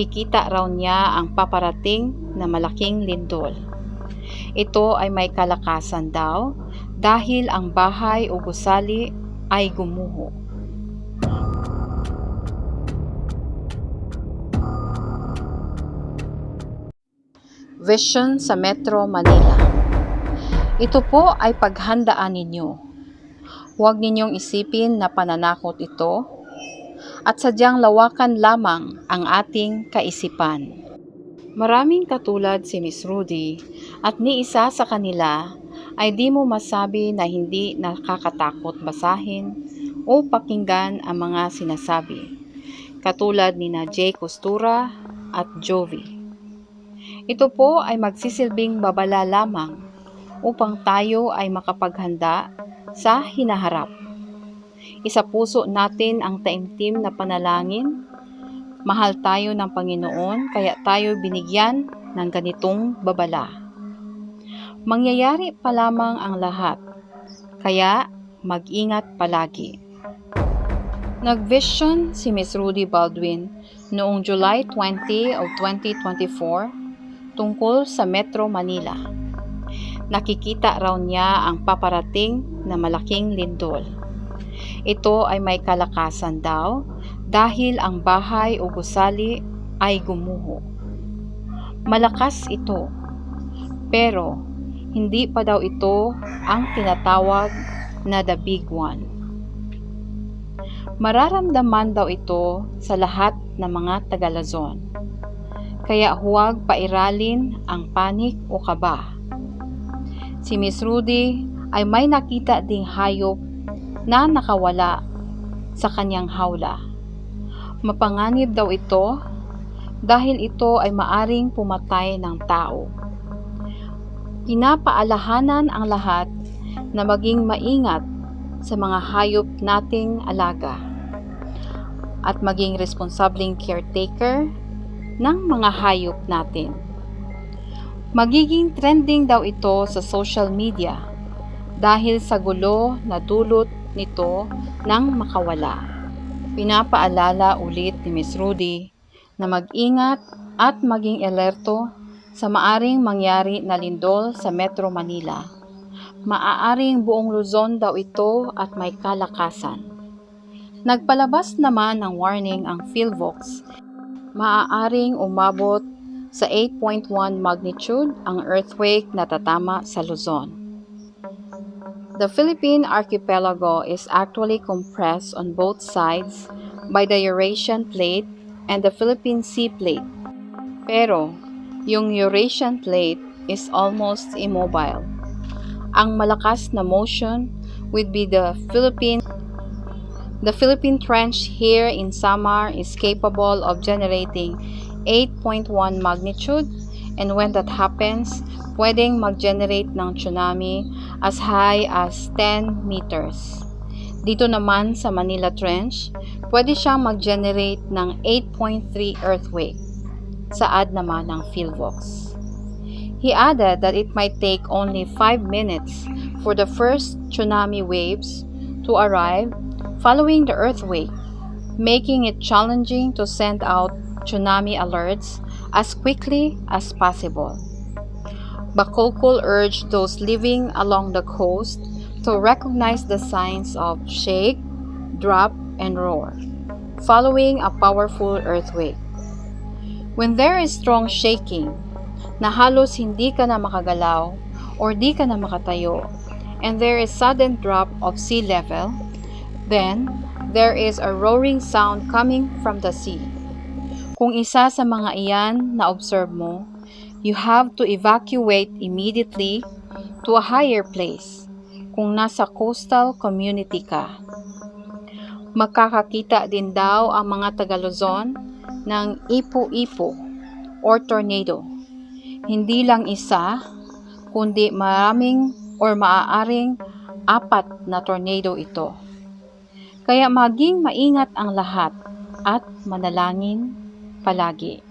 Nakikita raw niya ang paparating na malaking lindol. Ito ay may kalakasan daw dahil ang bahay o gusali ay gumuho. Vision sa Metro Manila. Ito po ay paghandaan ninyo. Huwag ninyong isipin na pananakot ito at sadyang lawakan lamang ang ating kaisipan. Maraming katulad si Miss Rudy at ni isa sa kanila ay di mo masabi na hindi nakakatakot basahin o pakinggan ang mga sinasabi, katulad ni na Jay Costura at Jovi. Ito po ay magsisilbing babala lamang upang tayo ay makapaghanda sa hinaharap. Isapuso natin ang taimtim na panalangin. Mahal tayo ng Panginoon kaya tayo binigyan ng ganitong babala. Mangyayari pa lamang ang lahat, kaya mag-ingat palagi. Nag-vision si Miss Rudy Baldwin noong July 20 of 2024 tungkol sa Metro Manila. Nakikita raw niya ang paparating na malaking lindol. Ito ay may kalakasan daw dahil ang bahay o gusali ay gumuho. Malakas ito, pero hindi pa daw ito ang tinatawag na the big one. Mararamdaman daw ito sa lahat ng mga taga-Luzon. Kaya huwag pairalin ang panik o kaba. Si Miss Rudy ay may nakita ding hayop na nakawala sa kanyang hawla. Mapanganib daw ito dahil ito ay maaring pumatay ng tao. Pinapaalahanan ang lahat na maging maingat sa mga hayop nating alaga at maging responsableng caretaker ng mga hayop natin. Magiging trending daw ito sa social media dahil sa gulo na dulot nito ng makawala. Pinapaalala ulit ni Miss Rudy na mag-ingat at maging alerto sa maaring mangyari na lindol sa Metro Manila. Maaaring buong Luzon daw ito at may kalakasan. Nagpalabas naman ng warning ang PhilVox. Maaaring umabot sa 8.1 magnitude ang earthquake na tatama sa Luzon. The Philippine archipelago is actually compressed on both sides by the Eurasian plate and the Philippine Sea plate. Pero, yung Eurasian plate is almost immobile. Ang malakas na motion would be the Philippine trench here in Samar is capable of generating 8.1 magnitude, and when that happens, pwedeng mag-generate ng tsunami as high as 10 meters. Dito naman sa Manila Trench, pwede siyang mag-generate ng 8.3 earthquake, saad naman ng PhilVox. He added that it might take only 5 minutes for the first tsunami waves to arrive following the earthquake, making it challenging to send out tsunami alerts as quickly as possible. Bacolcol urged those living along the coast to recognize the signs of shake, drop, and roar following a powerful earthquake. When there is strong shaking, na halos hindi ka na makagalaw or di ka na makatayo, and there is sudden drop of sea level, then, there is a roaring sound coming from the sea. Kung isa sa mga iyan na observe mo, you have to evacuate immediately to a higher place kung nasa coastal community ka. Makakakita din daw ang mga taga-Luzon ng ipo-ipo or tornado. Hindi lang isa, kundi maraming or maaaring 4 na tornado ito. Kaya maging maingat ang lahat at manalangin palagi.